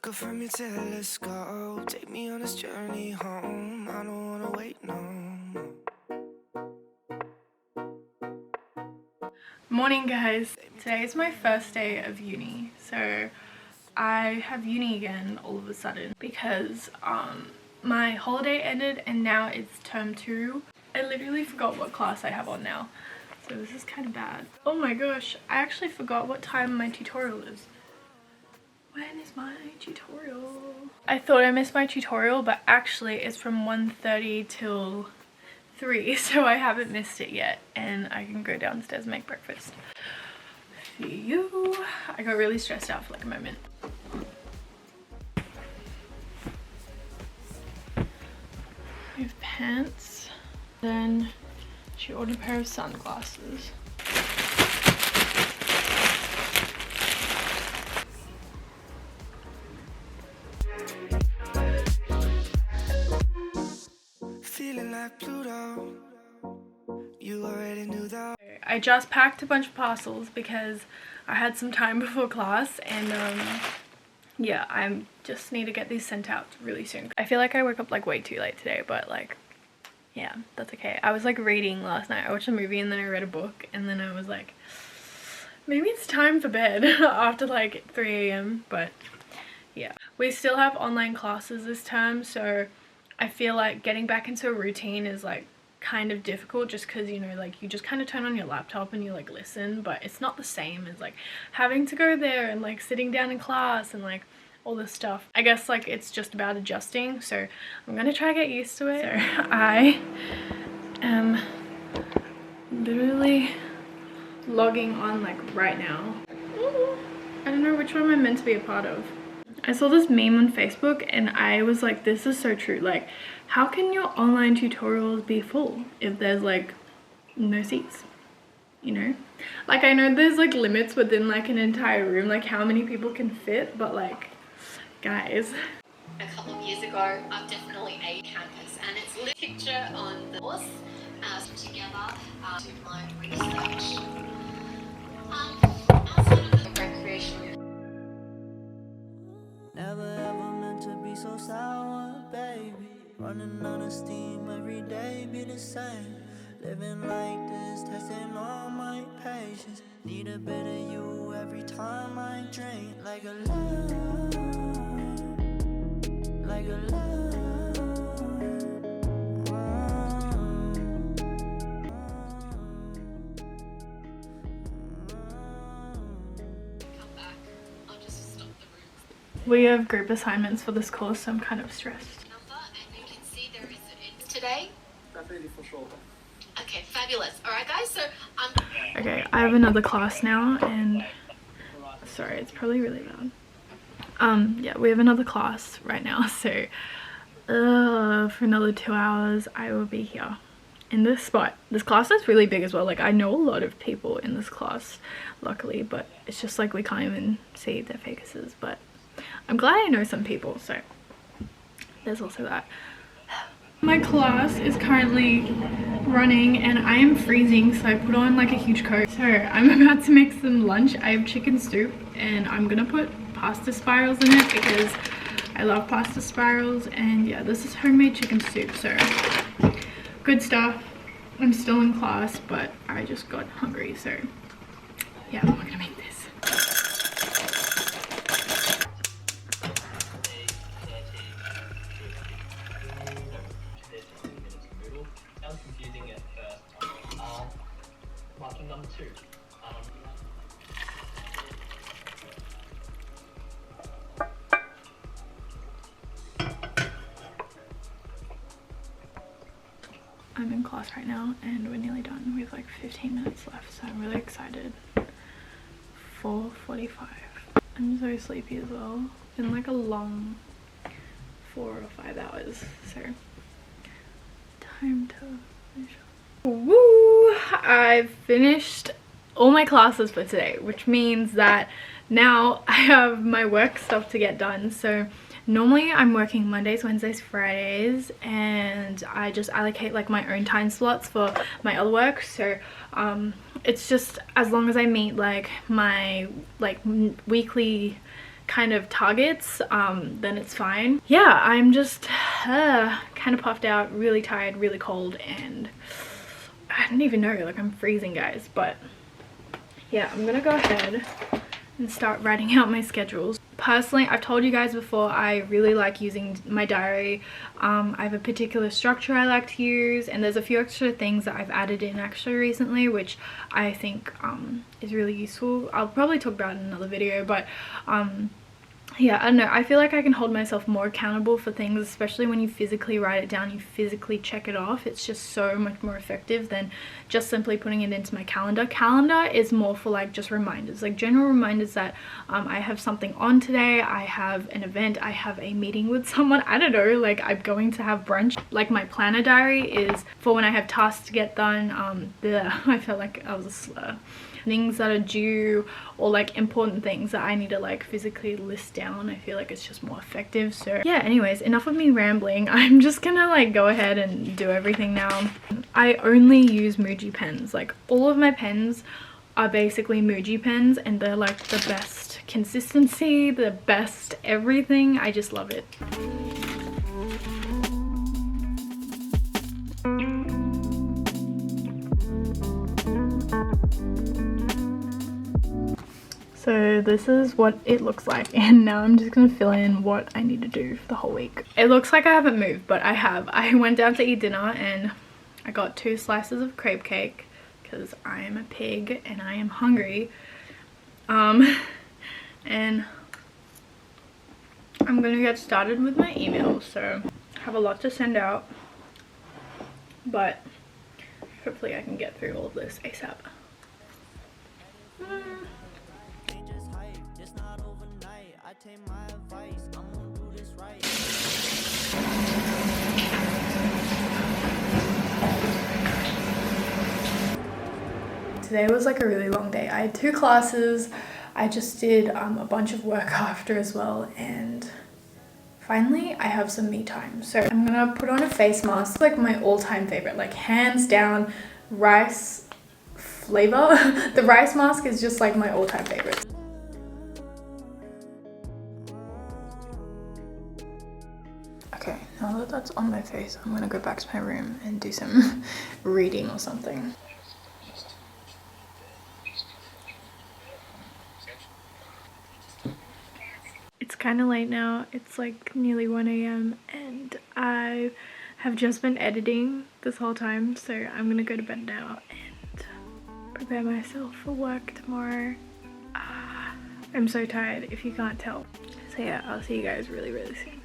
Took her from your telescope, take me on this journey home. I don't wanna wait no more. Morning guys, today is my first day of uni, so I have uni again all of a sudden because my holiday ended and now it's term 2. I literally forgot what class I have on now, so this is kind of bad. Oh my gosh, I actually forgot what time my tutorial is. When is my tutorial? I thought I missed my tutorial, but actually it's from 1:30 till 3, so I haven't missed it yet, and I can go downstairs and make breakfast. See you. I got really stressed out for like a moment. We have pants, then she ordered a pair of sunglasses. Feeling like Pluto, you already knew that. I just packed a bunch of parcels because I had some time before class, and yeah, I just need to get these sent out really soon. I feel like I woke up like way too late today, but like, yeah, that's okay. I was like reading last night. I watched a movie and then I read a book, and then I was like, maybe it's time for bed after like 3 AM, but yeah. We still have online classes this term, so I feel like getting back into a routine is like kind of difficult, just because, you know, like you just kind of turn on your laptop and you like listen, but it's not the same as like having to go there and like sitting down in class and like all this stuff. I guess like it's just about adjusting, so I'm gonna try to get used to it. So I am literally logging on like right now. Ooh, I don't know which one I'm meant to be a part of. I saw this meme on Facebook and I was like, this is so true. Like, how can your online tutorials be full if there's like no seats, you know? Like, I know there's like limits within like an entire room, like how many people can fit, but like, guys. A couple of years ago, I'm definitely a campus, and it's a picture on the course together to my research. Outside of the recreational. Never ever meant to be so sour, baby. Running out of steam every day, be the same. Living like this, testing all my patience. Need a bit of you every time I drink. Like a love, like a love. Come back. I'll just stop the room. We have group assignments for this course, so I'm kind of stressed. Number, and you can see there is it today. Definitely for sure. Okay, fabulous. All right, guys. So I'm. Okay, I have another class now, and sorry, it's probably really loud. Yeah, we have another class right now, so for another 2 hours I will be here in this spot. This class is really big as well. Like, I know a lot of people in this class, luckily, but it's just like we can't even see their faces. But I'm glad I know some people, so there's also that. My class is currently running and I am freezing, so I put on like a huge coat. So I'm about to make some lunch. I have chicken soup and I'm gonna put pasta spirals in it because I love pasta spirals, and yeah, this is homemade chicken soup, so good stuff. I'm still in class, but I just got hungry, so yeah, we're gonna make this. Sounds confusing at first. Marking number 2. I'm in class right now and we're nearly done. We have like 15 minutes left, so I'm really excited. 4:45. I'm so sleepy as well. It's been like a long 4 or 5 hours, so time to finish up. Woo! I've finished all my classes for today, which means that now I have my work stuff to get done. So normally I'm working Mondays, Wednesdays, Fridays, and I just allocate like my own time slots for my other work. So it's just as long as I meet like my weekly kind of targets, then it's fine. Yeah, I'm just kind of puffed out, really tired, really cold, and I don't even know, like I'm freezing, guys. But yeah, I'm gonna go ahead and start writing out my schedules. Personally, I've told you guys before, I really like using my diary. I have a particular structure I like to use, and there's a few extra things that I've added in actually recently, which I think is really useful. I'll probably talk about it in another video, but yeah, I don't know, I feel like I can hold myself more accountable for things, especially when you physically write it down, you physically check it off. It's just so much more effective than just simply putting it into my calendar. Calendar is more for like just reminders, like general reminders that I have something on today, I have an event, I have a meeting with someone, I don't know, like I'm going to have brunch. Like my planner diary is for when I have tasks to get done. I felt like I was a slur. Things that are due, or like important things that I need to like physically list down. I feel like it's just more effective. So yeah, anyways, enough of me rambling. I'm just gonna like go ahead and do everything now. I only use Muji pens. Like all of my pens are basically Muji pens, and they're like the best consistency, the best everything. I just love it. So this is what it looks like, and now I'm just gonna fill in what I need to do for the whole week. It looks like I haven't moved, but I have. I went down to eat dinner and I got 2 slices of crepe cake because I am a pig and I am hungry. And I'm gonna get started with my emails. So I have a lot to send out, but hopefully I can get through all of this ASAP. Today was like a really long day. I had 2 classes. I just did a bunch of work after as well, and finally I have some me time. So I'm gonna put on a face mask, like my all-time favorite, like hands down, rice flavor. The rice mask is just like my all-time favorite. Okay, now that that's on my face, I'm gonna go back to my room and do some reading or something. It's kind of late now. It's like nearly 1 AM and I have just been editing this whole time, so I'm gonna go to bed now and prepare myself for work tomorrow. I'm so tired if you can't tell. So yeah, I'll see you guys really soon.